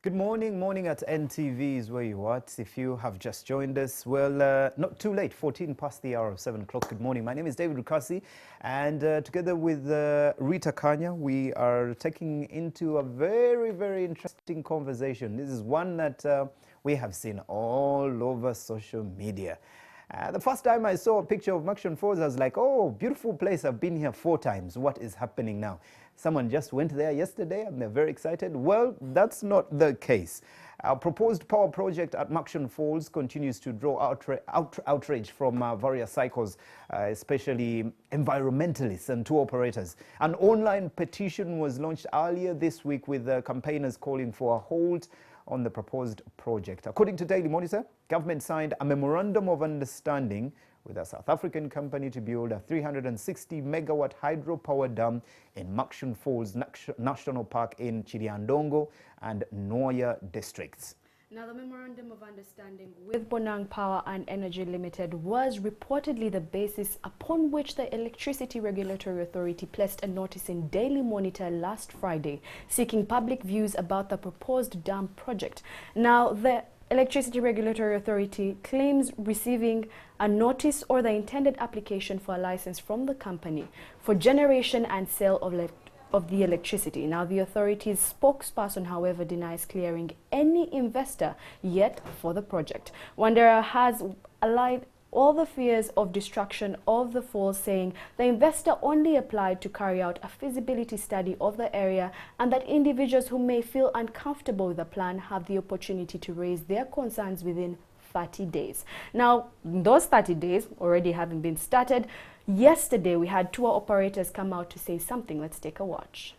Good morning at NTV is where you are. If you have just joined us, well, not too late, 14 past the hour of 7 o'clock. Good morning. My name is David Rukasi, and together with Rita Kanya, we are taking into a very, very interesting conversation. This is one that we have seen all over social media. The first time I saw a picture of Murchison Falls, I was like, oh, beautiful place. I've been here 4 times. What is happening now? Someone just went there yesterday and they're very excited. Well, that's not the case. Our proposed power project at Murchison Falls continues to draw outrage from various cycles, especially environmentalists and tour operators. An online petition was launched earlier this week with campaigners calling for a halt on the proposed project. According to Daily Monitor, government signed a memorandum of understanding with a South African company to build a 360 megawatt hydropower dam in Murchison Falls National Park in Chiriandongo and Noya districts. Now, the Memorandum of Understanding with Bonang Power and Energy Limited was reportedly the basis upon which the Electricity Regulatory Authority placed a notice in Daily Monitor last Friday, seeking public views about the proposed dam project. Now, the Electricity Regulatory Authority claims receiving a notice or the intended application for a license from the company for generation and sale of the electricity. Now, the authority's spokesperson, however, denies clearing any investor yet for the project. Wanderer has allied all the fears of destruction of the falls, saying the investor only applied to carry out a feasibility study of the area and that individuals who may feel uncomfortable with the plan have the opportunity to raise their concerns within 30 days. Now, those 30 days already having been started, yesterday we had tour operators come out to say something. Let's take a watch.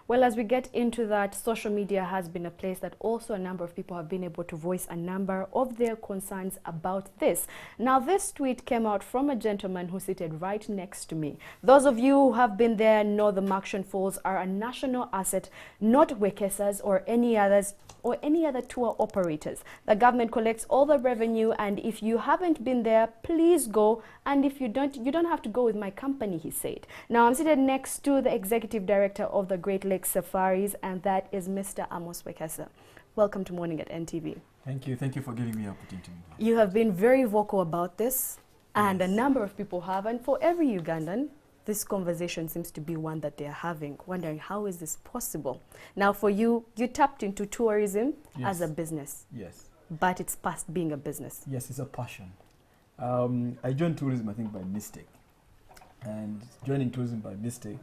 Well, as we get into that, social media has been a place that also a number of people have been able to voice a number of their concerns about this. Now, this tweet came out from a gentleman who seated right next to me. Those of you who have been there know the Murchison Falls are a national asset, not Wekesas or any other tour operators. The government collects all the revenue, and if you haven't been there, please go. And if you don't have to go with my company, he said. Now, I'm seated next to the executive director of the Great Lakes Safaris, and that is Mr. Amos Wekesa. Welcome to Morning at NTV. Thank you for giving me the opportunity. You have been very vocal about this, and yes, a number of people have, and for every Ugandan, this conversation seems to be one that they're having, wondering how is this possible? Now, for you, you tapped into tourism, yes, as a business. Yes. But it's past being a business. Yes, it's a passion. I joined tourism, I think, by mistake. And joining tourism by mistake,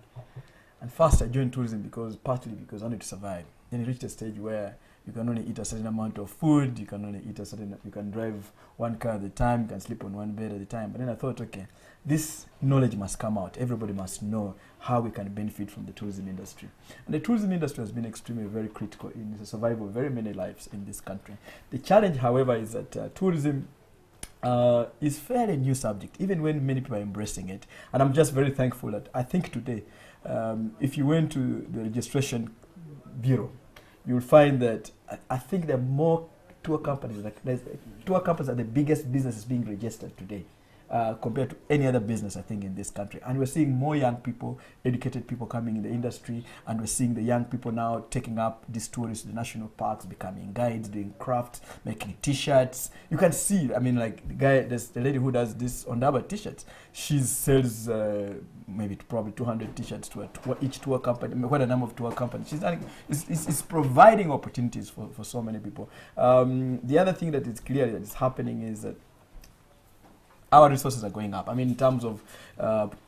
and first I joined tourism partly because I wanted to survive. Then it reached a stage where you can only eat a certain amount of food, you can drive one car at a time, you can sleep on one bed at a time. But then I thought, okay, this knowledge must come out. Everybody must know how we can benefit from the tourism industry. And the tourism industry has been extremely very critical in the survival of very many lives in this country. The challenge, however, is that tourism is fairly new subject, even when many people are embracing it. And I'm just very thankful that I think today, if you went to the registration bureau, you'll find that I think there are more tour companies. Tour companies are the biggest businesses being registered today. Compared to any other business, I think, in this country. And we're seeing more young people, educated people coming in the industry, and we're seeing the young people now taking up these tours to the national parks, becoming guides, doing crafts, making T-shirts. You can see, I mean, like there's the lady who does this on Ondaba T-shirts. She sells maybe probably 200 T-shirts to each tour company, quite a number of tour companies. She's done, it's providing opportunities for so many people. The other thing that is clear that is happening is that our resources are going up. I mean, in terms of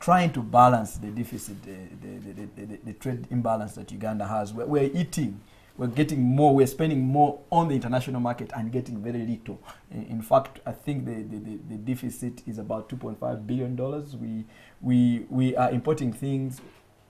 trying to balance the deficit, the trade imbalance that Uganda has, we're eating. We're getting more, we're spending more on the international market and getting very little. In fact, I think the deficit is about $2.5 billion. We are importing things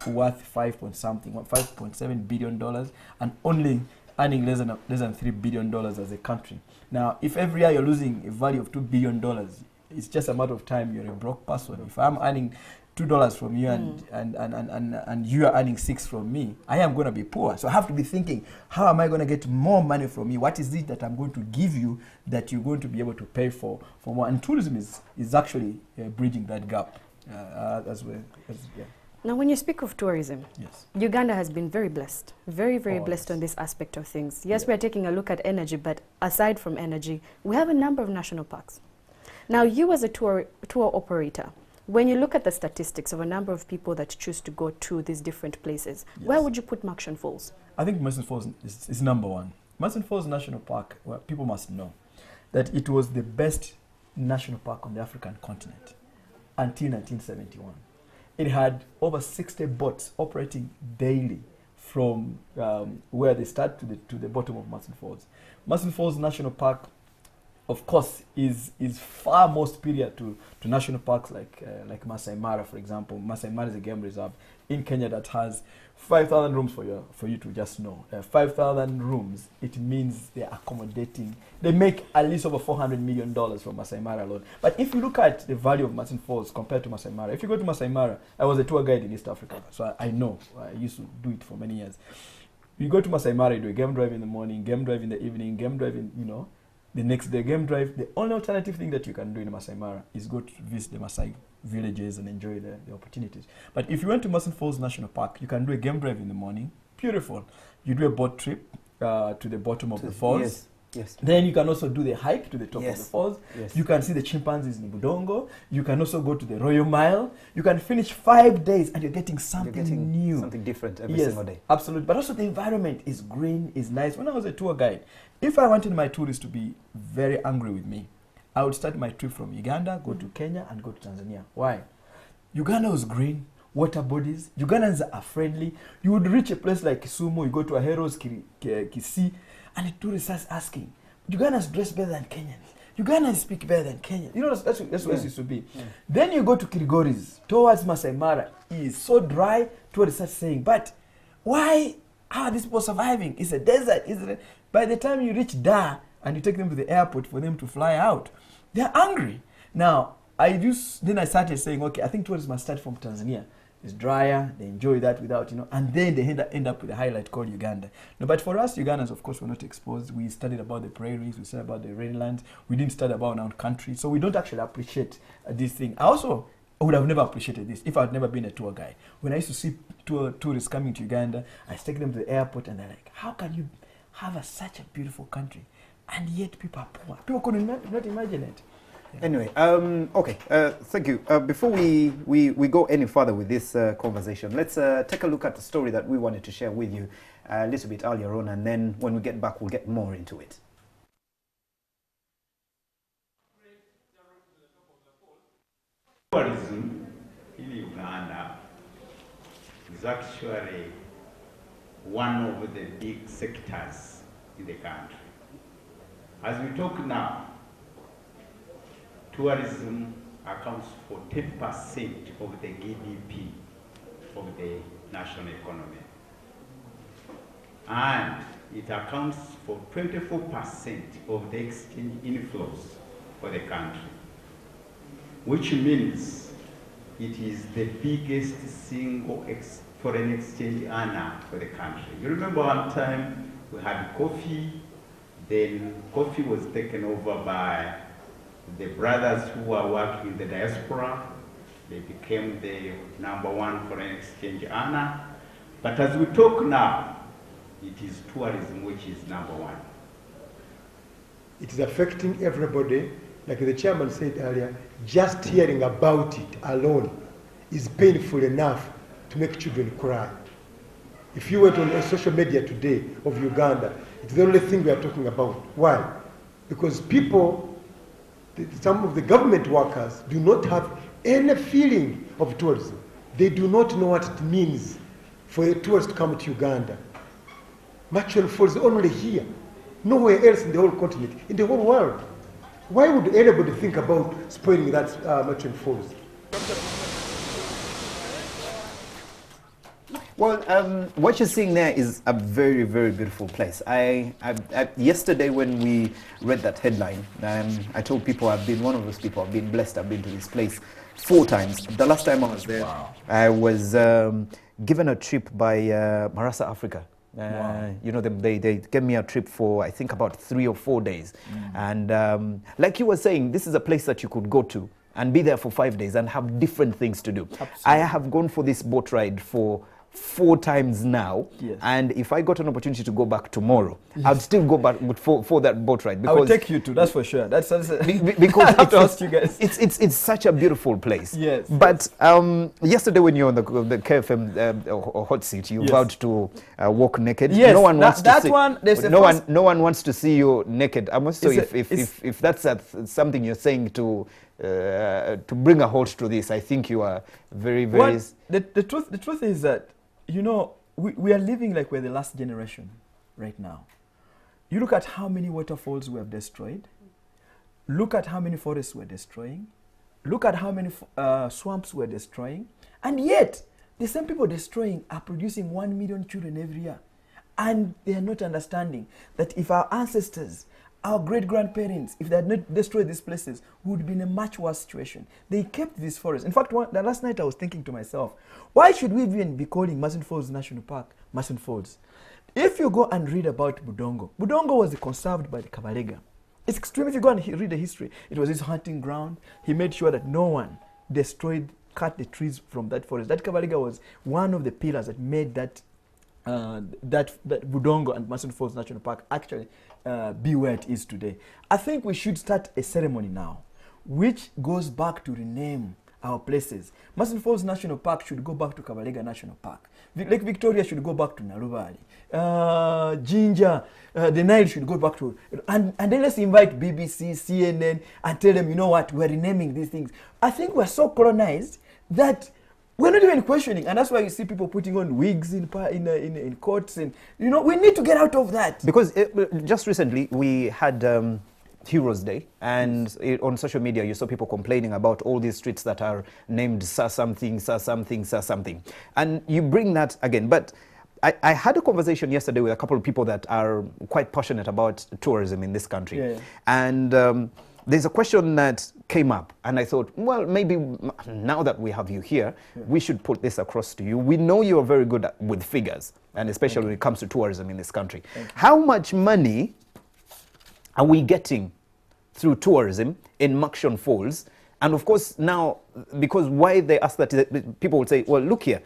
worth $5.7 billion and only earning less than $3 billion as a country. Now, if every year you're losing a value of $2 billion, it's just a matter of time you're a broke person. If I'm earning $2 from you and you are earning $6 from me, I am going to be poor. So I have to be thinking, how am I going to get more money from you? What is it that I'm going to give you that you're going to be able to pay for more? And tourism is actually bridging that gap as well. Now, when you speak of tourism, yes, Uganda has been very blessed, very blessed on this aspect of things. Yes, we're taking a look at energy, but aside from energy, we have a number of national parks. Now, you as a tour operator, when you look at the statistics of a number of people that choose to go to these different places, where would you put Murchison Falls? I think Murchison Falls is number one. Murchison Falls National Park, well, people must know that it was the best national park on the African continent until 1971. It had over 60 boats operating daily from where they start to the bottom of Murchison Falls. Murchison Falls National Park, of course, is far more superior to national parks like Masai Mara, for example. Masai Mara is a game reserve in Kenya that has 5,000 rooms for you to just know. 5,000 rooms, it means they're accommodating. They make at least over $400 million from Masai Mara alone. But if you look at the value of Murchison Falls compared to Masai Mara, if you go to Masai Mara, I was a tour guide in East Africa, so I know. I used to do it for many years. You go to Masai Mara, you do a game drive in the morning, game drive in the evening, game drive in, the next day game drive. The only alternative thing that you can do in Masai Mara is go to visit the Masai villages and enjoy the opportunities. But if you went to Murchison Falls National Park, you can do a game drive in the morning. Beautiful. You do a boat trip to the bottom of the falls. Yes. Then you can also do the hike to the top of the falls. Yes. You can see the chimpanzees in Budongo. You can also go to the Royal Mile. You can finish 5 days and you're getting something new. Something different every single day. Absolutely. But also the environment is green, is nice. When I was a tour guide, if I wanted my tourists to be very angry with me, I would start my trip from Uganda, go to Kenya, and go to Tanzania. Why? Uganda was green, water bodies. Ugandans are friendly. You would reach a place like Kisumu, you go to Ahero's, Kisii, and the tourist starts asking, Ugandans dress better than Kenyans. Ugandans speak better than Kenyans. That's where it used to be. Yeah. Then you go to Kilgoris, towards Masai Mara. It is so dry, tourists start saying, but why are these people surviving? It's a desert, isn't it? By the time you reach Dar and you take them to the airport for them to fly out, they're angry. Now, then I started saying, okay, I think tourists must start from Tanzania. It's drier, they enjoy that without, and then they end up with a highlight called Uganda. No, but for us, Ugandans, of course, we're not exposed. We studied about the prairies, we studied about the rainlands. We didn't study about our own country, so we don't actually appreciate this thing. I would have never appreciated this if I had never been a tour guide. When I used to see tourists coming to Uganda, I take them to the airport and they're like, how can you have such a beautiful country and yet people are poor? People could not imagine it. Yeah. Anyway, okay, thank you. Before we go any further with this conversation, let's take a look at the story that we wanted to share with you a little bit earlier on, and then when we get back, we'll get more into it. Tourism in Uganda is actually one of the big sectors in the country. As we talk now, tourism accounts for 10% of the GDP of the national economy. And it accounts for 24% of the exchange inflows for the country, which means it is the biggest single foreign exchange earner for the country. You remember one time we had coffee, then coffee was taken over by the brothers who were working in the diaspora. They became the #1 foreign exchange earner. But as we talk now, it is tourism which is #1. It is affecting everybody. Like the chairman said earlier, just hearing about it alone is painful enough to make children cry. If you went on social media today of Uganda, it's the only thing we are talking about. Why? Because people some of the government workers do not have any feeling of tourism. They do not know what it means for a tourist to come to Uganda. Murchison Falls only here, nowhere else in the whole continent, in the whole world. Why would anybody think about spoiling that Murchison Falls? Well, what you're seeing there is a very, very beautiful place. Yesterday when we read that headline, I told people I've been one of those people. I've been blessed. I've been to this place 4 times. The last time I was there, wow. I was given a trip by Marasa Africa. Wow. You know, they gave me a trip for, I think, about 3 or 4 days. And like you were saying, this is a place that you could go to and be there for 5 days and have different things to do. Absolutely. I have gone for this boat ride for 4 times now, yes. And if I got an opportunity to go back tomorrow, yes. I'd still go back for that boat ride. I will take you to, that's for sure. That's because I trust you guys. It's such a beautiful place. Yes. But yesterday when you're on the KFM hot seat, you yes. vowed to walk naked. Yes. No one wants to see. No one wants to see you naked. I must say, if that's something you're saying to bring a halt to this, I think you are very, very. Well, the truth is that, you know, we are living like we're the last generation right now. You look at how many waterfalls we have destroyed. Look at how many forests we're destroying. Look at how many swamps we're destroying. And yet, the same people destroying are producing 1 million children every year. And they are not understanding that if our ancestors, our great-grandparents, if they had not destroyed these places, we would be in a much worse situation. They kept these forests. In fact, the last night I was thinking to myself, why should we even be calling Murchison Falls National Park Murchison Falls? If you go and read about Budongo, Budongo was conserved by the Kabalega. It's extreme. If you go and read the history, it was his hunting ground. He made sure that no one cut the trees from that forest. That Kabalega was one of the pillars that made that Budongo and Murchison Falls National Park actually be where it is today. I think we should start a ceremony now, which goes back to rename our places. Murchison Falls National Park should go back to Kabalega National Park. Lake Victoria should go back to Narubali. Jinja, the Nile should go back to, and then let's invite BBC, CNN, and tell them, you know what, we're renaming these things. I think we're so colonized that we're not even questioning, and that's why you see people putting on wigs in courts, and you know, we need to get out of that. Because just recently we had Heroes Day, and on social media you saw people complaining about all these streets that are named Sir something, Sir something, Sir something, and you bring that again. But I had a conversation yesterday with a couple of people that are quite passionate about tourism in this country, yeah. And there's a question that came up, and I thought, well, maybe now that we have you here, yeah, we should put this across to you. We know you're very good with figures, and especially when it comes to tourism in this country. How much money are we getting through tourism in Murchison Falls? And of course, now, because why they ask that, people would say, well, look here,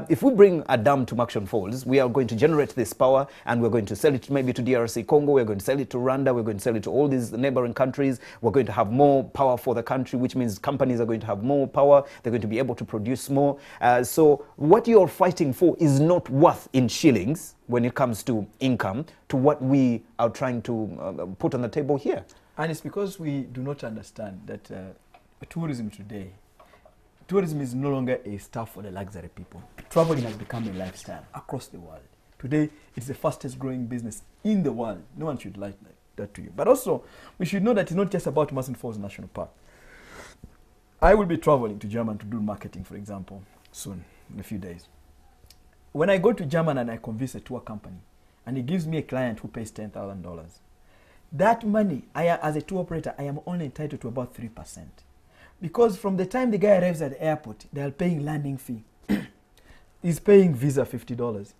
if we bring a dam to Murchison Falls, we are going to generate this power, and we're going to sell it maybe to DRC Congo, we're going to sell it to Rwanda, we're going to sell it to all these neighboring countries, we're going to have more power for the country, which means companies are going to have more power, they're going to be able to produce more. So what you're fighting for is not worth in shillings when it comes to income to what we are trying to put on the table here. And it's because we do not understand that tourism today, tourism is no longer a stuff for the luxury people. Traveling has become a lifestyle across the world. Today, it's the fastest growing business in the world. No one should lie like that to you. But also, we should know that it's not just about Murchison Falls National Park. I will be traveling to Germany to do marketing, for example, soon, in a few days. When I go to Germany and I convince a tour company, and he gives me a client who pays $10,000, that money, as a tour operator, I am only entitled to about 3%. Because from the time the guy arrives at the airport, they are paying landing fee. He's paying visa $50.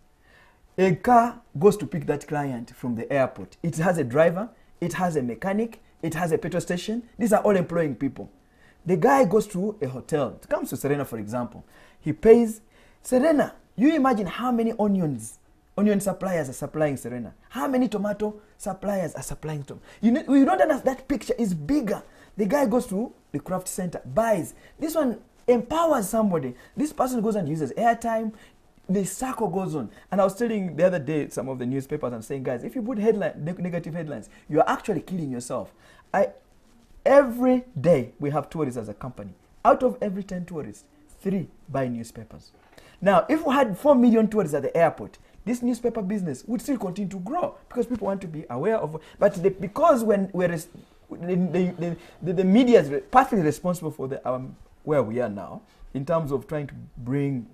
A car goes to pick that client from the airport. It has a driver, it has a mechanic, it has a petrol station. These are all employing people. The guy goes to a hotel. It comes to Serena, for example. He pays Serena. You imagine how many onion suppliers are supplying Serena. How many tomato suppliers are supplying tomato. You don't understand, that picture is bigger. The guy goes to the craft center, buys. This one empowers somebody. This person goes and uses airtime. The circle goes on. And I was telling the other day some of the newspapers and saying, guys, if you put negative headlines, you are actually killing yourself. Every day we have tourists as a company. Out of every 10 tourists, 3 buy newspapers. Now, if we had 4 million tourists at the airport, this newspaper business would still continue to grow because people want to be aware of. But because when the media is partly responsible for where we are now, in terms of trying to bring,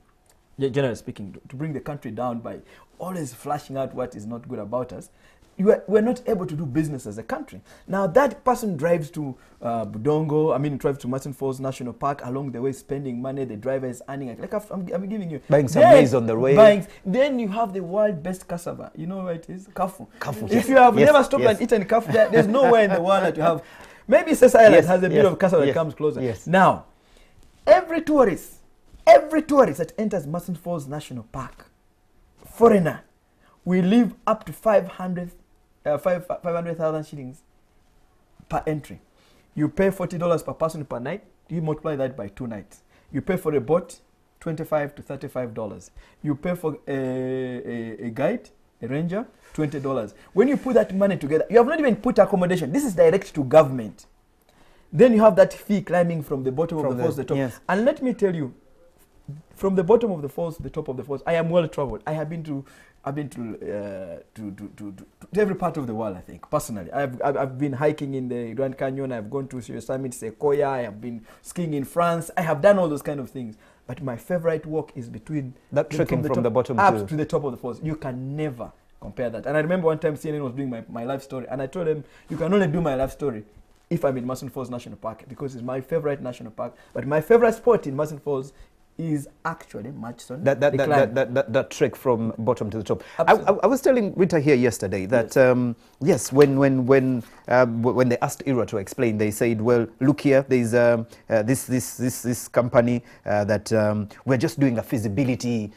generally speaking, to bring the country down by always flashing out what is not good about us, we're not able to do business as a country. Now that person drives to drives to Murchison Falls National Park, along the way spending money, the driver is earning, like I'm giving you. Buying some maize on the way. Then you have the world best cassava. You know where it is? Kafu. Kafu. If you have never stopped and eaten kafu, there's nowhere in the world that you have. Maybe Sessa Island has a bit of cassava that comes closer. Yes. Now, every tourist that enters Murchison Falls National Park, foreigner, will leave up to 500,000 shillings per entry. You pay $40 per person per night. You multiply that by 2 nights. You pay for a boat, $25 to $35. You pay for a guide, a ranger, $20. When you put that money together, you have not even put accommodation. This is direct to government. Then you have that fee climbing from the bottom of the falls to the top. Yes. And let me tell you, from the bottom of the falls to the top of the falls, I am well traveled. I've been to every part of the world, I think, personally. I've been hiking in the Grand Canyon, I've gone to Yosemite, Sequoia, I have been skiing in France, I have done all those kind of things. But my favorite walk is between that trekking from the bottom up to the top of the falls. You can never compare that. And I remember one time CNN was doing my life story, and I told them, you can only do my life story if I'm in Murchison Falls National Park, because it's my favorite national park. But my favorite spot in Murchison Falls is actually Murchison. That trek from bottom to the top. I was telling Rita here yesterday that when they asked Ira to explain, they said, well, look here, there's this company that we're just doing a feasibility,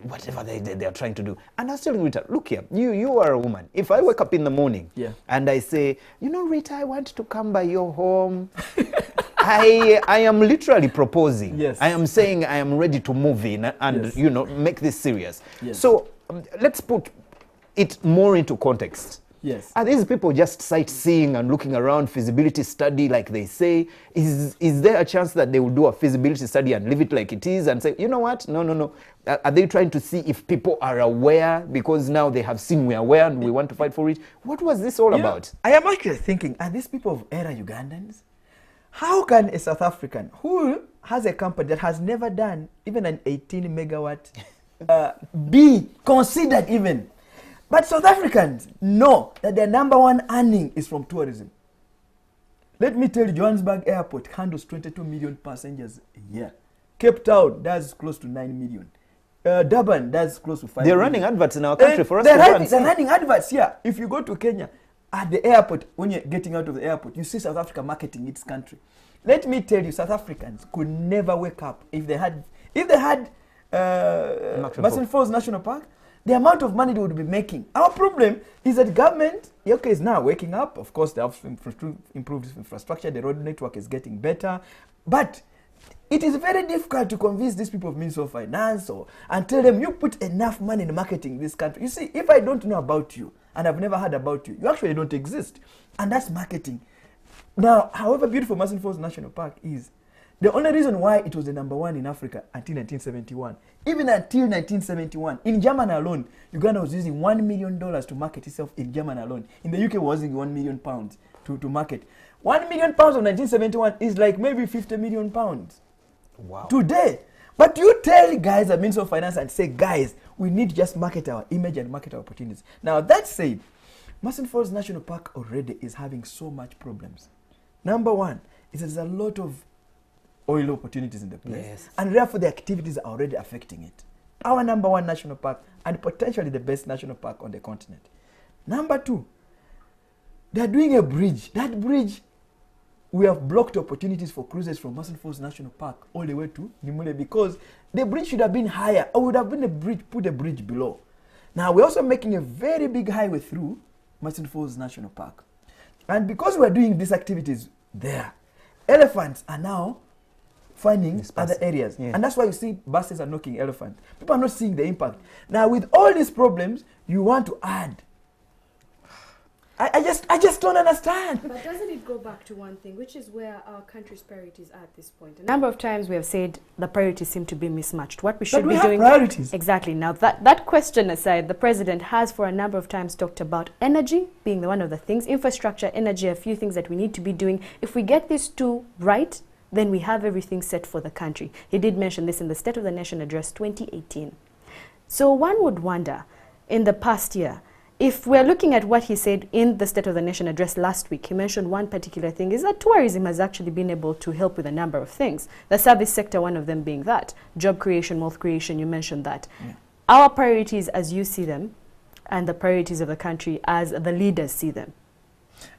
whatever they are trying to do. And I was telling Rita, look here, you are a woman. If I wake up in the morning and I say, you know, Rita, I want to come by your home. I am literally proposing. Yes. I am saying I am ready to move in and make this serious. Yes. So let's put it more into context. Yes. Are these people just sightseeing and looking around, feasibility study like they say? Is there a chance that they will do a feasibility study and leave it like it is and say, you know what, no. Are they trying to see if people are aware, because now they have seen we are aware and we want to fight for it? What was this all about? I am actually thinking, are these people of era Ugandans? How can a South African who has a company that has never done even an 18 megawatt be considered even? But South Africans know that their number one earning is from tourism. Let me tell you, Johannesburg Airport handles 22 million passengers a year. Cape Town does close to 9 million. Durban does close to 5 million. They're running adverts in our country for us to run. They're running adverts here. If you go to Kenya, at the airport, when you're getting out of the airport, you see South Africa marketing its country. Let me tell you, South Africans could never wake up if they had Murchison Falls National Park. The amount of money they would be making. Our problem is that government, is now waking up. Of course, they have improved infrastructure. The road network is getting better, but it is very difficult to convince these people of Ministry of Finance and tell them, you put enough money in marketing this country. You see, if I don't know about you and I've never heard about you, you actually don't exist. And that's marketing. Now, however beautiful Murchison Falls National Park is, the only reason why it was the number one in Africa until 1971, even until 1971, in Germany alone, Uganda was using $1 million to market itself in Germany alone. In the UK, was using £1 million to market. £1 million of 1971 is like maybe 50 million pounds. Wow. Today. But you tell guys at Ministry of Finance and say, guys, we need to just market our image and market our opportunities. Now, that said, Murchison Falls National Park already is having so much problems. Number one is there's a lot of oil opportunities in the place. Yes. And therefore, the activities are already affecting it. Our number one national park and potentially the best national park on the continent. Number two, they're doing a bridge. That bridge, we have blocked opportunities for cruises from Murchison Falls National Park all the way to Nimule, because the bridge should have been higher, or would have been put a bridge below. Now, we're also making a very big highway through Murchison Falls National Park. And because we're doing these activities there, elephants are now finding other areas. Yeah. And that's why you see buses are knocking elephants. People are not seeing the impact. Now, with all these problems, you want to add I just don't understand. But doesn't it go back to one thing, which is where our country's priorities are at this point? A number of times we have said the priorities seem to be mismatched. What we should But we be have doing... priorities. Exactly. Now, that question aside, the president has for a number of times talked about energy being one of the things, infrastructure, energy, a few things that we need to be doing. If we get these two right, then we have everything set for the country. He did mention this in the State of the Nation Address 2018. So one would wonder, in the past year, if we're looking at what he said in the State of the Nation Address last week, he mentioned one particular thing is that tourism has actually been able to help with a number of things. The service sector, one of them being that. Job creation, wealth creation, you mentioned that. Yeah. Our priorities as you see them and the priorities of the country as the leaders see them.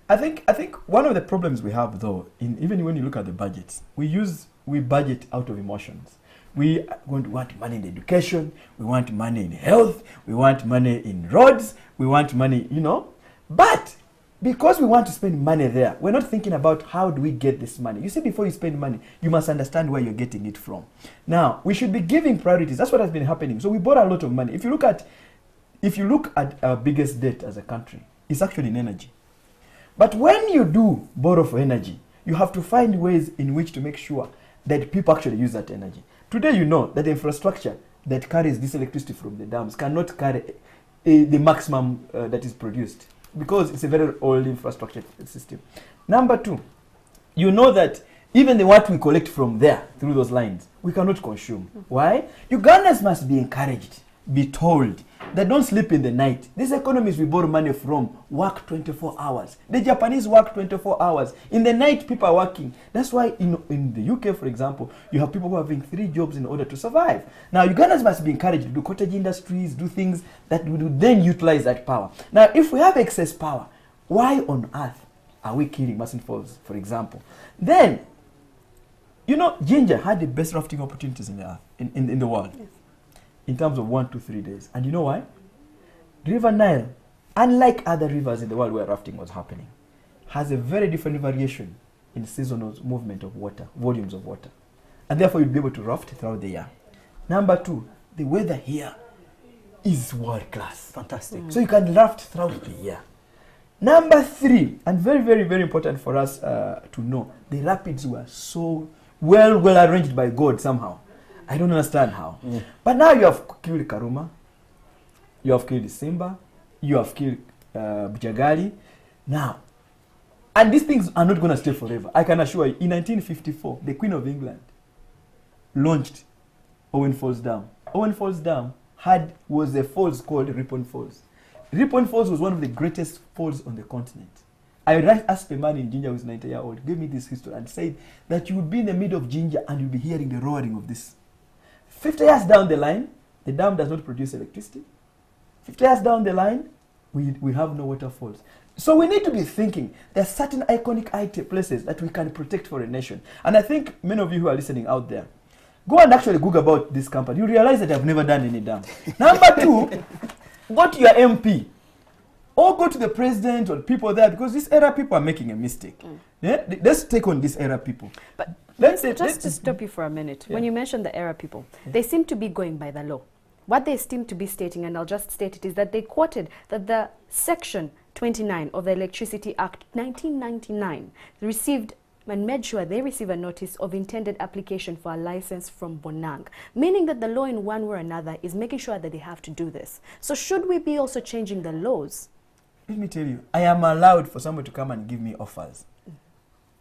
I think one of the problems we have, though, even when you look at the budgets, we budget out of emotions. We are going to want money in education, we want money in health, we want money in roads, we want money, But because we want to spend money there, we're not thinking about how do we get this money. You see, before you spend money, you must understand where you're getting it from. Now, we should be giving priorities. That's what has been happening. So we borrow a lot of money. If you look at our biggest debt as a country, it's actually in energy. But when you do borrow for energy, you have to find ways in which to make sure that people actually use that energy. Today, you know that the infrastructure that carries this electricity from the dams cannot carry the maximum that is produced because it's a very old infrastructure system. Number two, you know that even what we collect from there through those lines, we cannot consume. Why? Ugandans must be encouraged, be told that don't sleep in the night. These economies we borrow money from work 24 hours. The Japanese work 24 hours. In the night, people are working. That's why in the UK, for example, you have people who are having 3 jobs in order to survive. Now, Ugandans must be encouraged to do cottage industries, do things that would then utilize that power. Now, if we have excess power, why on earth are we killing Murchison Falls, for example? Then, Ginger had the best rafting opportunities in the earth, in the world. Yes. In terms of 1 to 3 days. And you know why? River Nile, unlike other rivers in the world where rafting was happening, has a very different variation in seasonal movement of water, volumes of water. And therefore you'll be able to raft throughout the year. Number 2, the weather here is world class. Fantastic. So you can raft throughout the year. Number 3, and very, very, very important for us to know, the rapids were so well arranged by God somehow. I don't understand how. But now you have killed Karuma, you have killed Simba, you have killed Bujagali. Now, and these things are not going to stay forever. I can assure you, in 1954, the Queen of England launched Owen Falls Dam. Owen Falls Dam was a falls called Ripon Falls. Ripon Falls was one of the greatest falls on the continent. I asked a man in Jinja who is 90-year-old, gave me this history and said that you would be in the middle of Jinja and you'll be hearing the roaring of this. 50 years down the line, the dam does not produce electricity. 50 years down the line, we have no waterfalls. So we need to be thinking there are certain iconic places that we can protect for a nation. And I think many of you who are listening out there, go and actually Google about this company. You realize that I've never done any dam. Number 2, go to your MP or go to the president or people there because this era people are making a mistake. Yeah? Let's take on this era people. But let's to stop you for a minute. Yeah. When you mention the era people, they seem to be going by the law. What they seem to be stating, and I'll just state it, is that they quoted that the Section 29 of the Electricity Act 1999 received and made sure they receive a notice of intended application for a license from Bonang, meaning that the law in one way or another is making sure that they have to do this. So should we be also changing the laws? Let me tell you, I am allowed for somebody to come and give me offers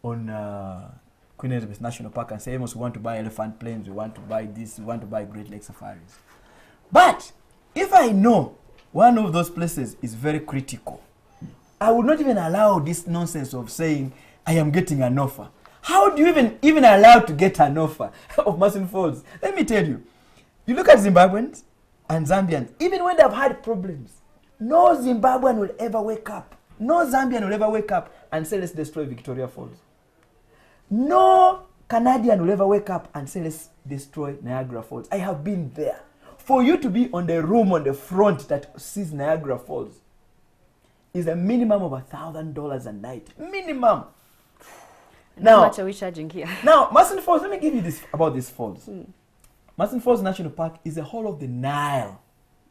on Queen Elizabeth National Park and say, Amos, we want to buy elephant planes, we want to buy this, we want to buy Great Lake Safaris. But if I know one of those places is very critical, I would not even allow this nonsense of saying, I am getting an offer. How do you even allow to get an offer of Murchison Falls? Let me tell you, you look at Zimbabweans and Zambians, even when they've had problems, no Zimbabwean will ever wake up. No Zambian will ever wake up and say, let's destroy Victoria Falls. No Canadian will ever wake up and say, let's destroy Niagara Falls. I have been there. For you to be on the room on the front that sees Niagara Falls is a minimum of $1,000 a night. Minimum. Now, how much are we charging here? Now, Murchison Falls, let me give you this about these falls. Murchison Falls National Park is the whole of the Nile.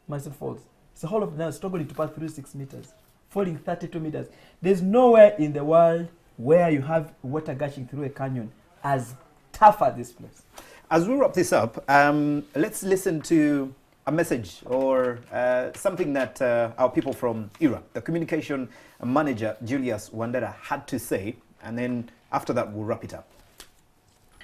Murchison Falls. It's the whole of the Nile struggling to pass 36 meters. falling 32 meters. There's nowhere in the world where you have water gushing through a canyon as tough as this place. As we wrap this up, let's listen to a message or something that our people from IRA, the communication manager Julius Wandera, had to say, and then after that we'll wrap it up.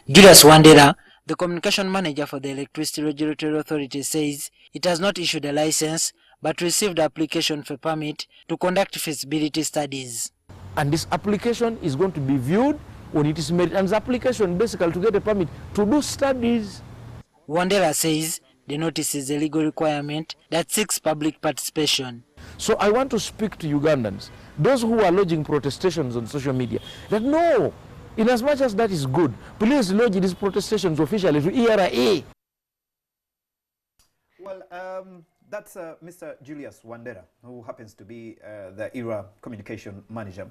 Julius Wandera, the communication manager for the Electricity Regulatory Authority, says it has not issued a license but received application for permit to conduct feasibility studies. And this application is going to be viewed when it is made, and the application basically to get a permit to do studies. Wandera says the notice is a legal requirement that seeks public participation. So I want to speak to Ugandans, those who are lodging protestations on social media, that no, in as much as that is good, please lodge these protestations officially to ERA. Well, that's Mr. Julius Wandera, who happens to be the IRA communication manager.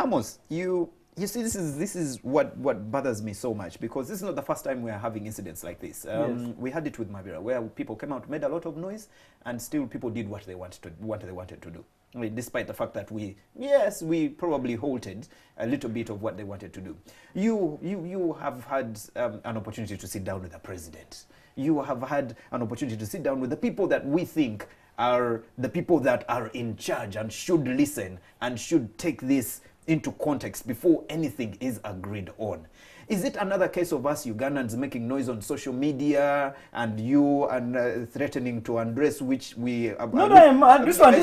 Amos, you see, this is what bothers me so much, because this is not the first time we are having incidents like this. Yes. We had it with Mabira, where people came out, made a lot of noise, and still people did what they wanted to do. I mean, despite the fact that we probably halted a little bit of what they wanted to do. You have had an opportunity to sit down with the president. You have had an opportunity to sit down with the people that we think are the people that are in charge and should listen and should take this into context before anything is agreed on. Is it another case of us Ugandans making noise on social media and you and threatening to undress, which we... this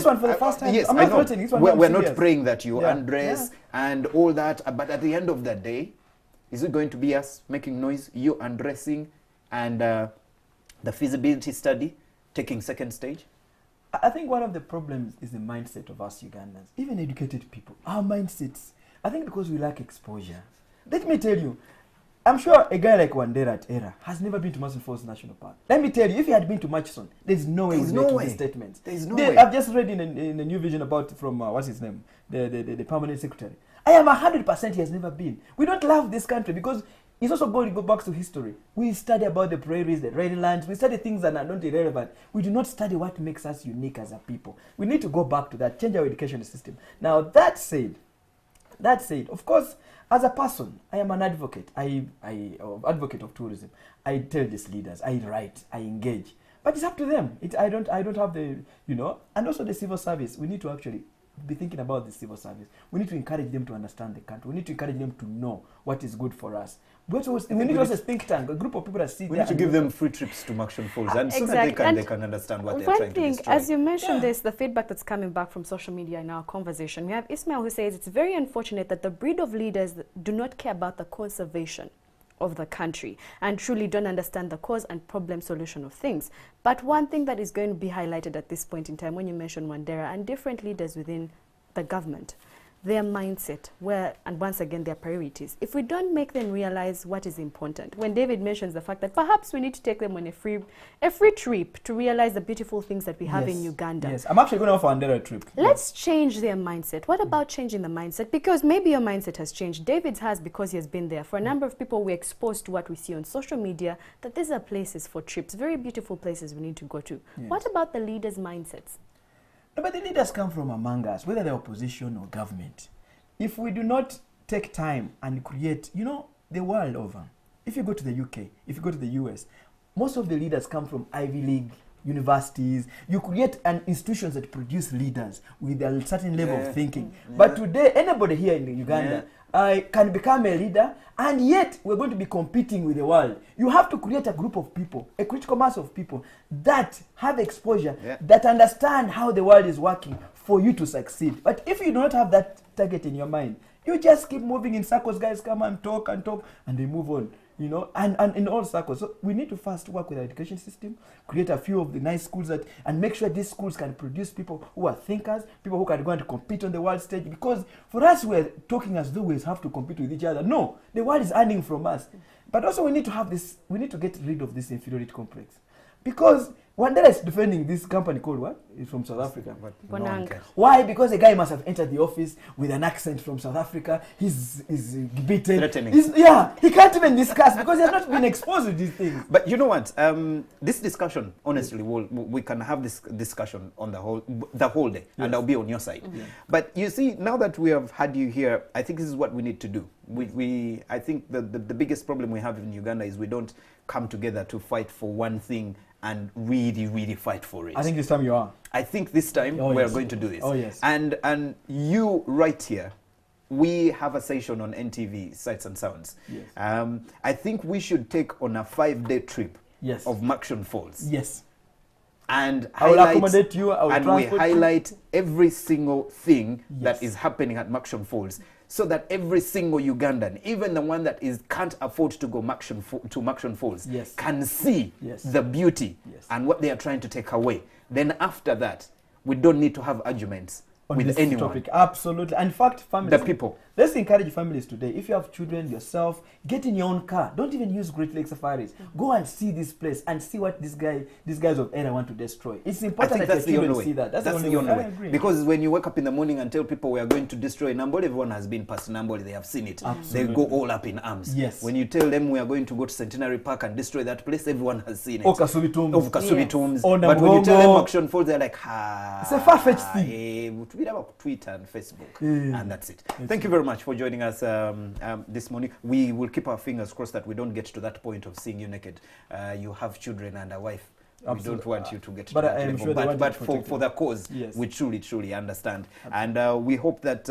one for the first time. Yes, I'm not threatening. This one we're not praying that you undress Yeah. and all that, but at the end of the day, is it going to be us making noise, you undressing, and the feasibility study taking second stage? I think one of the problems is the mindset of us Ugandans, even educated people. Our mindsets, I think because we lack exposure. Let me tell you, I'm sure a guy like Wandera at ERA has never been to Murchison Falls National Park. Let me tell you, if he had been to Murchison, there's no way he's making these statements. There's no way. I've just read in a New Vision about from, what's his name, the permanent secretary. I am 100% he has never been. We don't love this country because it's also going to go back to history. We study about the prairies, the red lands. We study things that are not irrelevant. We do not study what makes us unique as a people. We need to go back to that, change our education system. Now, that said, of course, as a person, I am an advocate. I advocate of tourism. I tell these leaders, I write, I engage. But it's up to them. I don't have the, and also the civil service. We need to actually be thinking about the civil service. We need to encourage them to understand the country. We need to encourage them to know what is good for us. We need also a think tank, a group of people that see. We need to give them free trips to Murchison Falls, and so that they can understand what they're trying to destroy. As you mentioned this, the feedback that's coming back from social media in our conversation, we have Ismail who says it's very unfortunate that the breed of leaders do not care about the conservation of the country and truly don't understand the cause and problem solution of things. But one thing that is going to be highlighted at this point in time, when you mention Wandera and different leaders within the government, their mindset, and once again their priorities, if we don't make them realize what is important, when David mentions the fact that perhaps we need to take them on a free trip to realize the beautiful things that we have in Uganda. Yes, I'm actually going to offer Wandera a trip. Let's change their mindset. What about changing the mindset? Because maybe your mindset has changed. David's has, because he has been there. For a number of people, we're exposed to what we see on social media, that these are places for trips, very beautiful places we need to go to. Yes. What about the leaders' mindsets? No, but the leaders come from among us, whether they're opposition or government. If we do not take time and create, the world over, if you go to the UK, if you go to the US, most of the leaders come from Ivy League universities. You create institutions that produce leaders with a certain level of thinking. But today, anybody here in Uganda can become a leader, and yet we're going to be competing with the world. You have to create a group of people, a critical mass of people that have exposure, that understand how the world is working for you to succeed. But if you do not have that target in your mind, you just keep moving in circles. Guys come and talk, and they move on. And in all circles. So we need to first work with our education system, create a few of the nice schools and make sure these schools can produce people who are thinkers, people who can go and compete on the world stage. Because for us, we're talking as though we have to compete with each other. No, the world is earning from us. But also we need to have this, we need to get rid of this inferiority complex. Because Wandera is defending this company called what? It's from South Africa. But no one Bonang. cares. Why? Because the guy must have entered the office with an accent from South Africa. He's beaten. Threatening. Yeah, he can't even discuss because he has not been exposed to these things. But you know what? This discussion, honestly, we can have this discussion on the whole day, and I'll be on your side. But you see, now that we have had you here, I think this is what we need to do. I think the biggest problem we have in Uganda is we don't come together to fight for one thing and really fight for it. I think this time you are. I think this time Oh, we're yes. going to do this. Oh, yes. And you right here, we have a session on NTV, Sights and Sounds. Yes. I think we should take on a 5-day trip Yes. of Murchison Falls. Yes. And I will accommodate you. I will and we transport you. highlight every single thing that Yes. is happening at Murchison Falls, so that every single Ugandan, even the one that can't afford to go to Murchison Falls, Yes. can see Yes. the beauty Yes. and what they are trying to take away. Then after that, we don't need to have arguments On with this anyone. topic. Absolutely. And in fact, families. The people. Let's encourage families today. If you have children yourself, get in your own car. Don't even use Great Lake Safaris. Go and see this place and see what these guys of era want to destroy. It's I important think that that's your the children only way. see that. That's the only I way. agree. Because when you wake up in the morning and tell people we are going to destroy Namboli, everyone has been past Namboli. They have seen it. Absolutely. They go all up in arms. Yes. When you tell them we are going to go to Centenary Park and destroy that place, everyone has seen it. Kasubi Tombs. Of Kasubi Yes. Tombs. Or But when you tell them Namugongo. Murchison Falls, they're like, ah. It's a far-fetched thing. We have Twitter and Facebook. Yeah. And that's it. Thank you very much for joining us this morning. We will keep our fingers crossed that we don't get to that point of seeing you naked. You have children and a wife. We don't Absolutely. want you to get to But that I am level. sure they want but to for protect the cause, Yes. we truly understand. And we hope that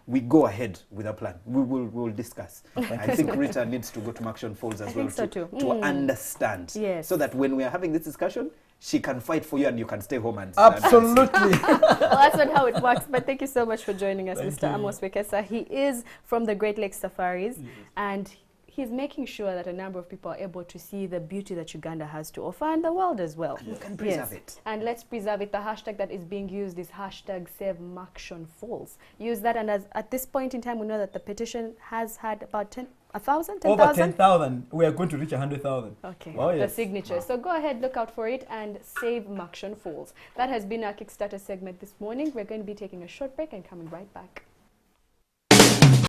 we go ahead with a plan. We'll discuss. I think Rita needs to go to Murchison Falls as I well think so too. to understand. Yes. So that when we are having this discussion, she can fight for you and you can stay home and and Absolutely. Well, that's not how it works, but thank you so much for joining us, Thank Mr. you. Amos Wekesa. He is from the Great Lakes Safaris, and he's making sure that a number of people are able to see the beauty that Uganda has to offer and the world as well. you can preserve it. And let's preserve it. The hashtag that is being used is hashtag Save Murchison Falls. Use that, and at this point in time, we know that the petition has had about 10,000? Over 10,000. We are going to reach 100,000. Okay, Oh, the yes. signature. So go ahead, look out for it and save Murchison Falls. That has been our Kickstarter segment this morning. We're going to be taking a short break and coming right back.